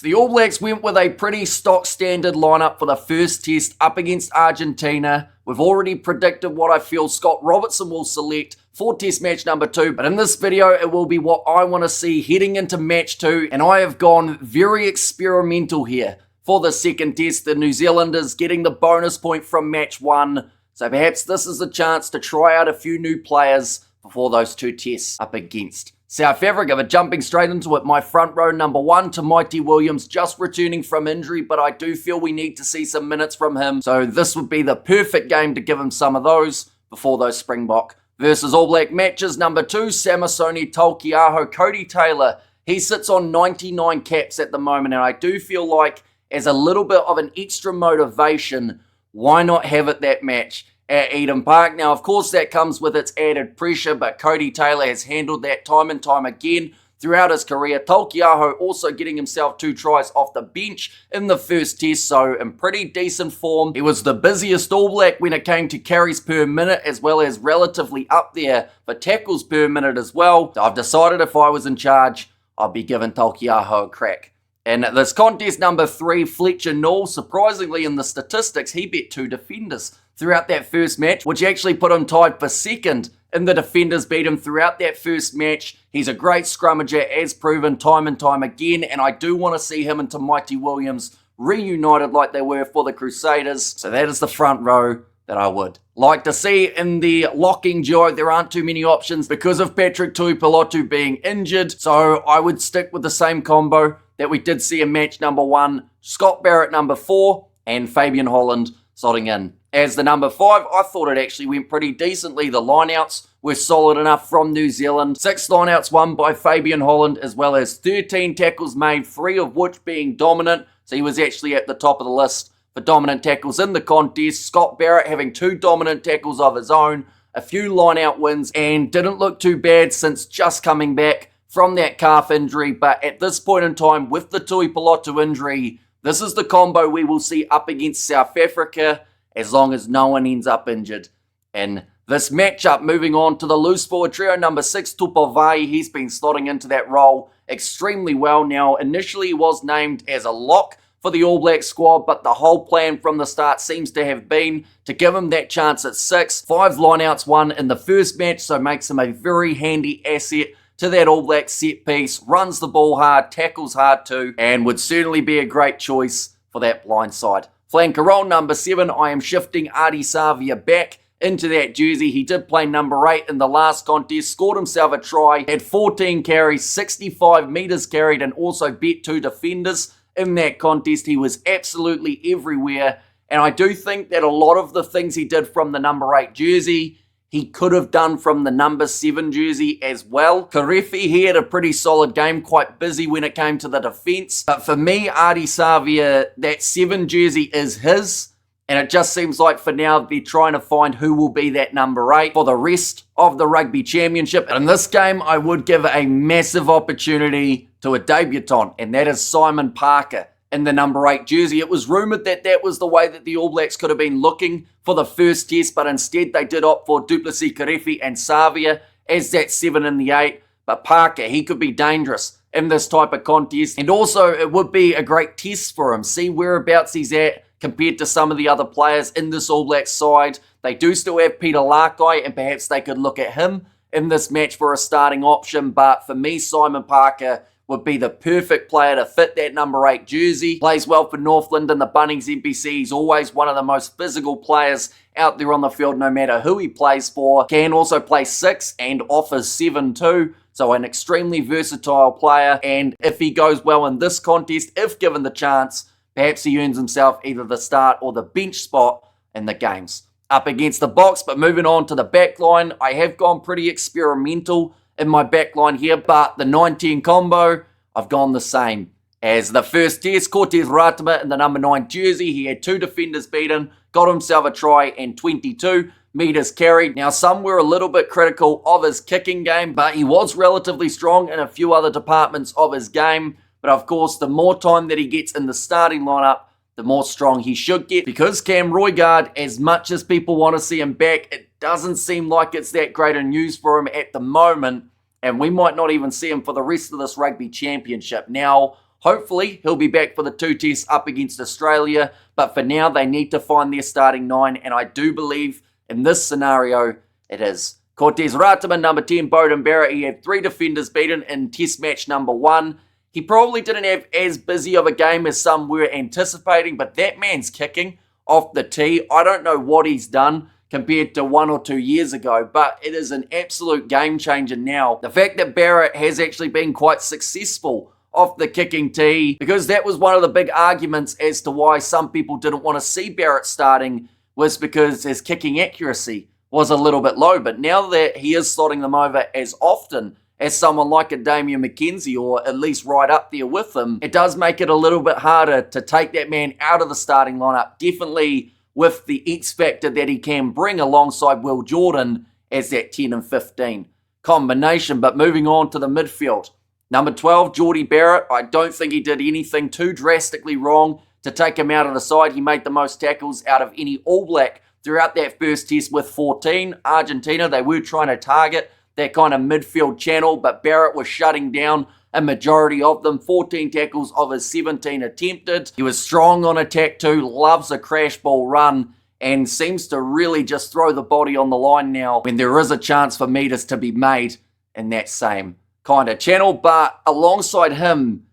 So the All Blacks went with a pretty stock standard lineup for the first test up against Argentina. We've already predicted what I feel Scott Robertson will select for test match number 2, but in this video it will be what I want to see heading into match 2, and I have gone very experimental here for the second test. The New Zealanders getting the bonus point from match 1, so perhaps this is a chance to try out a few new players before those 2 tests up against South Africa. But jumping straight into it, my front row number 1, Mighty Williams, just returning from injury, but I do feel we need to see some minutes from him. So this would be the perfect game to give him some of those before those Springbok versus All Black matches. Number 2, Samisoni Taukei'aho, Cody Taylor. He sits on 99 caps at the moment, and I do feel like as a little bit of an extra motivation, why not have it that match at Eden Park? Now, of course, that comes with its added pressure, but Cody Taylor has handled that time and time again throughout his career. Taukei'aho also getting himself 2 tries off the bench in the first test, so in pretty decent form. He was the busiest All Black when it came to carries per minute, as well as relatively up there for tackles per minute as well. So I've decided if I was in charge, I'd be giving Taukei'aho a crack. And this contest number 3, Fletcher Newell, surprisingly in the statistics, he bet 2 defenders throughout that first match, which actually put him tied for second in the defenders beat him throughout that first match. He's a great scrummager, as proven time and time again, and I do want to see him and Mighty Williams reunited like they were for the Crusaders. So that is the front row that I would like to see. In the locking duo, there aren't too many options because of Patrick Tuipulotu being injured, so I would stick with the same combo that we did see in match number 1, Scott Barrett number 4, and Fabian Holland slotting in as the number 5. I thought it actually went pretty decently. The lineouts were solid enough from New Zealand. 6 lineouts won by Fabian Holland, as well as 13 tackles made, 3 of which being dominant. So he was actually at the top of the list for dominant tackles in the contest. Scott Barrett having 2 dominant tackles of his own, a few lineout wins, and didn't look too bad since just coming back from that calf injury. But at this point in time, with the Tuipulotu injury, this is the combo we will see up against South Africa, as long as no one ends up injured in this matchup. Moving on to the loose forward trio, number 6, Tupavai. He's been slotting into that role extremely well. Now, initially he was named as a lock for the All Black squad, but the whole plan from the start seems to have been to give him that chance at 6. 5 lineouts won in the first match, so makes him a very handy asset to that All Black set piece. Runs the ball hard, tackles hard too, and would certainly be a great choice for that blind side flanker role. Number 7, I am shifting Ardie Savea back into that jersey. He did play number 8 in the last contest, scored himself a try, had 14 carries, 65 metres carried, and also beat 2 defenders in that contest. He was absolutely everywhere, and I do think that a lot of the things he did from the number 8 jersey, he could have done from the number 7 jersey as well. Karefi, he had a pretty solid game, quite busy when it came to the defence. But for me, Ardie Savea, that 7 jersey is his. And it just seems like for now they're trying to find who will be that number 8 for the rest of the Rugby Championship. And in this game, I would give a massive opportunity to a debutant, and that is Simon Parker in the number 8 jersey. It was rumoured that that was the way that the All Blacks could have been looking for the first test, but instead they did opt for Du Plessis, Karefi and Savea as that 7 and the 8. But Parker, he could be dangerous in this type of contest, and also it would be a great test for him. See whereabouts he's at compared to some of the other players in this All Blacks side. They do still have Peter Lakai, and perhaps they could look at him in this match for a starting option. But for me, Simon Parker would be the perfect player to fit that number 8 jersey. Plays well for Northland and the Bunnings NPC. He's always one of the most physical players out there on the field, no matter who he plays for. Can also play 6 and offers 7 too. So an extremely versatile player. And if he goes well in this contest, if given the chance, perhaps he earns himself either the start or the bench spot in the games up against the Box. But moving on to the backline, I have gone pretty experimental in my backline here, but the 19 combo, I've gone the same as the first test. Cortez Ratama in the number 9 jersey. He had 2 defenders beaten, got himself a try and 22 metres carried. Now, some were a little bit critical of his kicking game, but he was relatively strong in a few other departments of his game. But of course, the more time that he gets in the starting lineup, the more strong he should get. Because Cam Roigard, as much as people want to see him back, it doesn't seem like it's that great a news for him at the moment, and we might not even see him for the rest of this Rugby Championship. Now, Hopefully, he'll be back for the 2 tests up against Australia, but for now, they need to find their starting 9, and I do believe in this scenario, it is. Cortez Rataman, number 10, Beauden Barrett. He had 3 defenders beaten in test match number 1. He probably didn't have as busy of a game as some were anticipating, but that man's kicking off the tee. I don't know what he's done compared to 1 or 2 years ago, but it is an absolute game changer now. The fact that Barrett has actually been quite successful off the kicking tee, because that was one of the big arguments as to why some people didn't want to see Barrett starting, was because his kicking accuracy was a little bit low. But now that he is slotting them over as often as someone like a Damian McKenzie, or at least right up there with him, it does make it a little bit harder to take that man out of the starting lineup. Definitely with the X factor that he can bring alongside Will Jordan as that 10 and 15 combination. But moving on to the midfield. Number 12, Jordie Barrett. I don't think he did anything too drastically wrong to take him out of the side. He made the most tackles out of any All Black throughout that first test with 14. Argentina, they were trying to target that kind of midfield channel, but Barrett was shutting down a majority of them. 14 tackles of his 17 attempted. He was strong on attack too, loves a crash ball run, and seems to really just throw the body on the line now when there is a chance for meters to be made in that same kind of channel. But alongside him,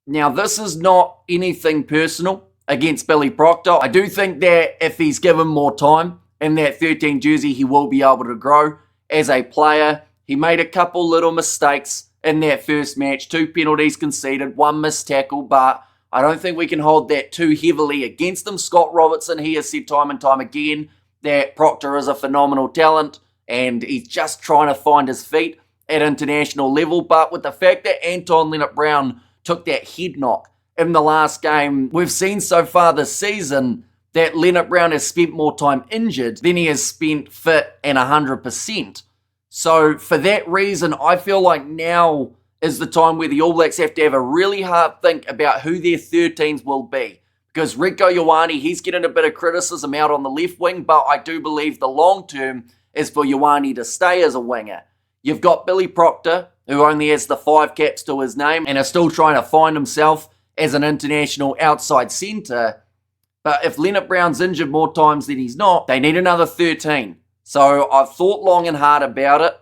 now this is not anything personal against Billy Proctor. I do think that if he's given more time in that 13 jersey, he will be able to grow as a player. He made a couple little mistakes in that first match, 2 penalties conceded, 1 missed tackle, but I don't think we can hold that too heavily against him. Scott Robertson, he has said time and time again that Proctor is a phenomenal talent and he's just trying to find his feet at international level. But with the fact that Anton Lienert-Brown took that head knock in the last game, we've seen so far this season that Lienert-Brown has spent more time injured than he has spent fit and 100%. So for that reason, I feel like now is the time where the All Blacks have to have a really hard think about who their 13s will be. Because Rieko Ioane, he's getting a bit of criticism out on the left wing, but I do believe the long term is for Ioane to stay as a winger. You've got Billy Proctor, who only has the 5 caps to his name and is still trying to find himself as an international outside centre. But if Lienert-Brown's injured more times than he's not, they need another 13. So I've thought long and hard about it,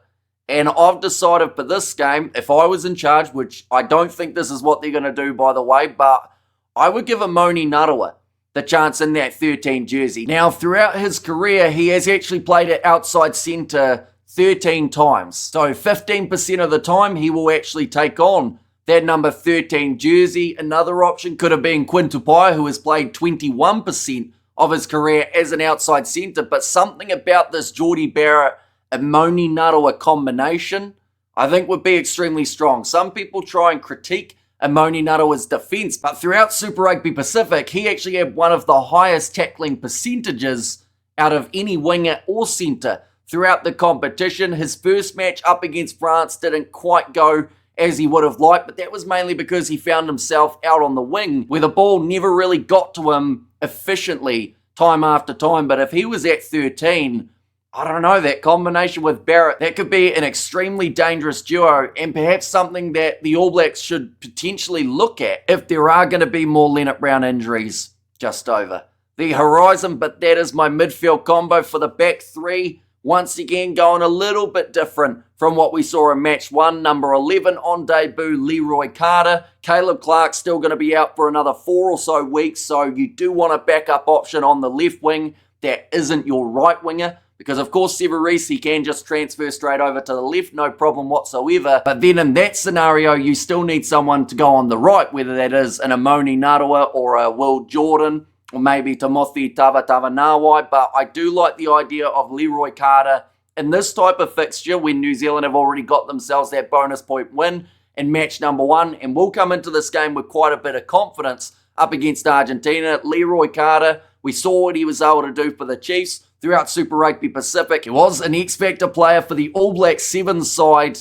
and I've decided for this game, if I was in charge, which I don't think this is what they're going to do, by the way, but I would give Amoni Narawa the chance in that 13 jersey. Now, throughout his career, he has actually played at outside centre 13 times. So 15% of the time, he will actually take on that number 13 jersey. Another option could have been Quinn Tupaia, who has played 21% of his career as an outside centre. But something about this Jordie Barrett and Amoni Narawa combination, I think would be extremely strong. Some people try and critique Amoni Narawa's defence, but throughout Super Rugby Pacific, he actually had one of the highest tackling percentages out of any winger or centre throughout the competition. His first match up against France didn't quite go as he would have liked, but that was mainly because he found himself out on the wing where the ball never really got to him efficiently time after time. But if he was at 13, I don't know, that combination with Barrett, that could be an extremely dangerous duo, and perhaps something that the All Blacks should potentially look at if there are going to be more Lienert-Brown injuries just over the horizon. But that is my midfield combo for the back three. Once again, going a little bit different from what we saw in match 1. Number 11 on debut, Leroy Carter. Caleb Clark's still going to be out for another 4 or so weeks, so you do want a backup option on the left wing that isn't your right winger. Because, of course, Severese, he can just transfer straight over to the left, no problem whatsoever. But then in that scenario, you still need someone to go on the right, whether that is an Amoni Narawa or a Will Jordan, or maybe Timothy Tavatanawai. But I do like the idea of Leroy Carter in this type of fixture when New Zealand have already got themselves that bonus point win in match number 1. And we'll come into this game with quite a bit of confidence up against Argentina. Leroy Carter, we saw what he was able to do for the Chiefs throughout Super Rugby Pacific. He was an X-Factor player for the All Black 7 side,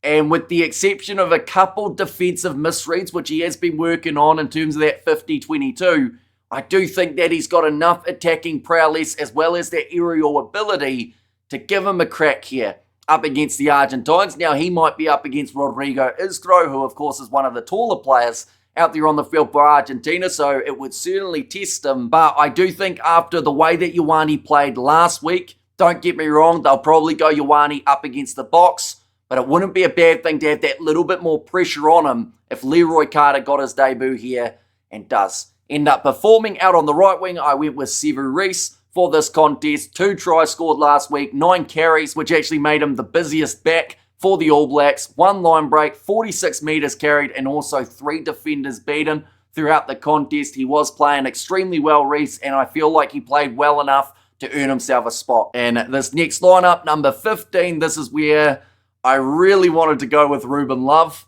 and with the exception of a couple defensive misreads, which he has been working on in terms of that 50-22, I do think that he's got enough attacking prowess as well as that aerial ability to give him a crack here up against the Argentines. Now, he might be up against Rodrigo Isgro, who of course is one of the taller players out there on the field for Argentina, so it would certainly test him. But I do think after the way that Ioane played last week, don't get me wrong, they'll probably go Ioane up against the box, but it wouldn't be a bad thing to have that little bit more pressure on him if Leroy Carter got his debut here and does end up performing. Out on the right wing, I went with Sevu Reece for this contest. 2 tries scored last week, 9 carries, which actually made him the busiest back for the All Blacks. 1 line break, 46 metres carried, and also 3 defenders beaten throughout the contest. He was playing extremely well, Reece, and I feel like he played well enough to earn himself a spot. And this next lineup, number 15, this is where I really wanted to go with Ruben Love.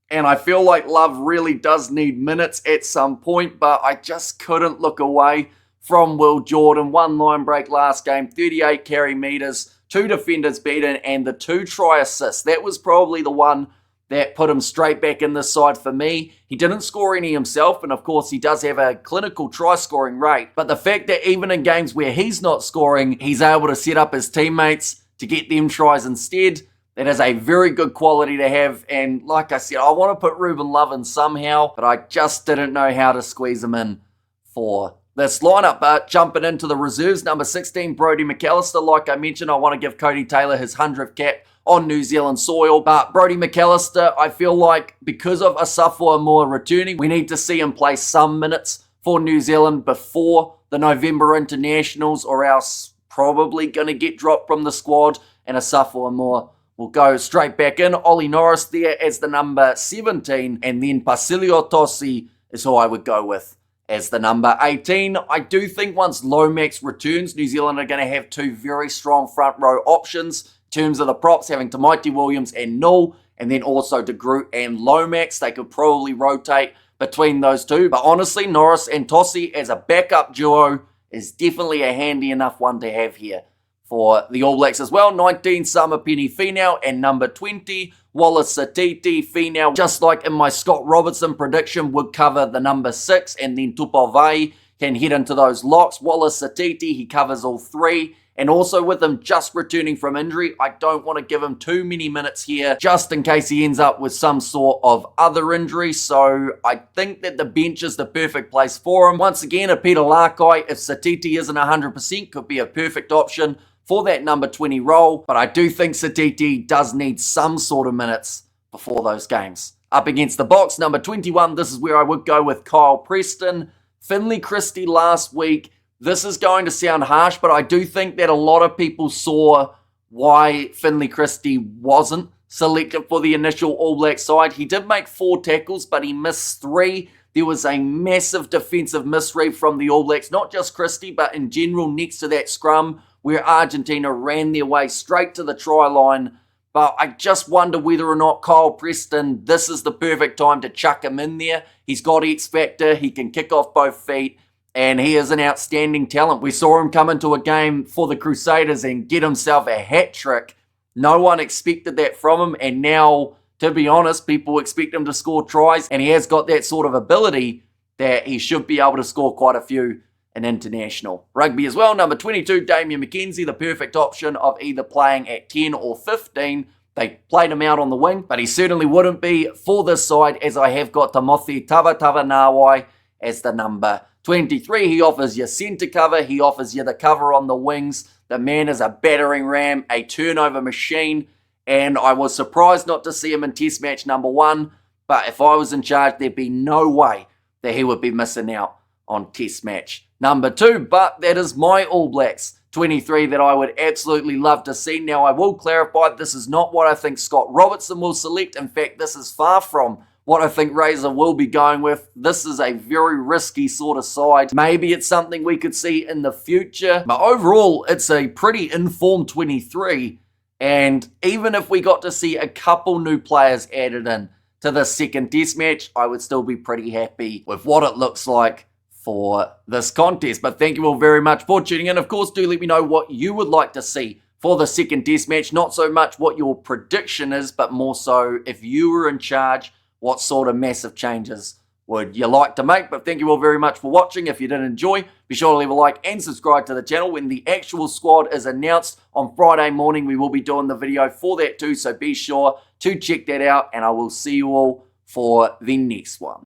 And I feel like Love really does need minutes at some point, but I just couldn't look away from Will Jordan. 1 line break last game, 38 carry meters, 2 defenders beaten, and the 2 try assists. That was probably the one that put him straight back in this side for me. He didn't score any himself, and of course he does have a clinical try scoring rate. But the fact that even in games where he's not scoring, he's able to set up his teammates to get them tries instead, that is a very good quality to have. And like I said, I want to put Ruben Love in somehow, but I just didn't know how to squeeze him in for this lineup. But jumping into the reserves, number 16, Brodie McAllister. Like I mentioned, I want to give Cody Taylor his 100th cap on New Zealand soil. But Brodie McAllister, I feel like because of Asafo Aumua returning, we need to see him play some minutes for New Zealand before the November internationals, or else probably going to get dropped from the squad, and Asafo Aumua will go straight back in. Ollie Norris there as the number 17, and then Pasilio Tosi is who I would go with as the number 18. I do think once Lomax returns, New Zealand are going to have 2 very strong front row options in terms of the props, having Tamaiti Williams and Null, and then also De Groot and Lomax. They could probably rotate between those 2, but honestly, Norris and Tosi as a backup duo is definitely a handy enough one to have here for the All Blacks as well. 19, Samapeni Finau, and number 20, Wallace Satiti Finau. Just like in my Scott Robertson prediction, would cover the number 6, and then Tupavai can head into those locks. Wallace Satiti, he covers all 3. And also with him just returning from injury, I don't want to give him too many minutes here just in case he ends up with some sort of other injury. So I think that the bench is the perfect place for him. Once again, a Peter Lakai, if Satiti isn't 100%, could be a perfect option for that number 20 role. But I do think Satiti does need some sort of minutes before those games. Up against the box, number 21, this is where I would go with Kyle Preston. Finley Christie last week. This is going to sound harsh, but I do think that a lot of people saw why Finley Christie wasn't selected for the initial All Black side. He did make 4 tackles, but he missed 3. There was a massive defensive misread from the All Blacks, not just Christie, but in general next to that scrum where Argentina ran their way straight to the try line. But I just wonder whether or not Kyle Preston, this is the perfect time to chuck him in there. He's got X factor, he can kick off both feet, and he is an outstanding talent. We saw him come into a game for the Crusaders and get himself a hat trick. No one expected that from him, and now, to be honest, people expect him to score tries, and he has got that sort of ability that he should be able to score quite a few in international rugby as well. Number 22, Damian McKenzie, the perfect option of either playing at 10 or 15. They played him out on the wing, but he certainly wouldn't be for this side, as I have got Timothy Tavatavanawai as the number 23. He offers you centre cover. He offers you the cover on the wings. The man is a battering ram, a turnover machine, and I was surprised not to see him in Test match number 1, but if I was in charge, there'd be no way that he would be missing out on Test match number 2, but that is my All Blacks 23 that I would absolutely love to see. Now, I will clarify, this is not what I think Scott Robertson will select. In fact, this is far from what I think Razor will be going with. This is a very risky sort of side. Maybe it's something we could see in the future, but overall, it's a pretty informed 23, and even if we got to see a couple new players added in to the second Test match, I would still be pretty happy with what it looks like for this contest. But thank you all very much for tuning in. Of course, do let me know what you would like to see for the second Test match. Not so much what your prediction is, but more so if you were in charge, what sort of massive changes would you like to make? But thank you all very much for watching. If you did enjoy, be sure to leave a like and subscribe to the channel. When the actual squad is announced on Friday morning, we will be doing the video for that too, so be sure to check that out, and I will see you all for the next one.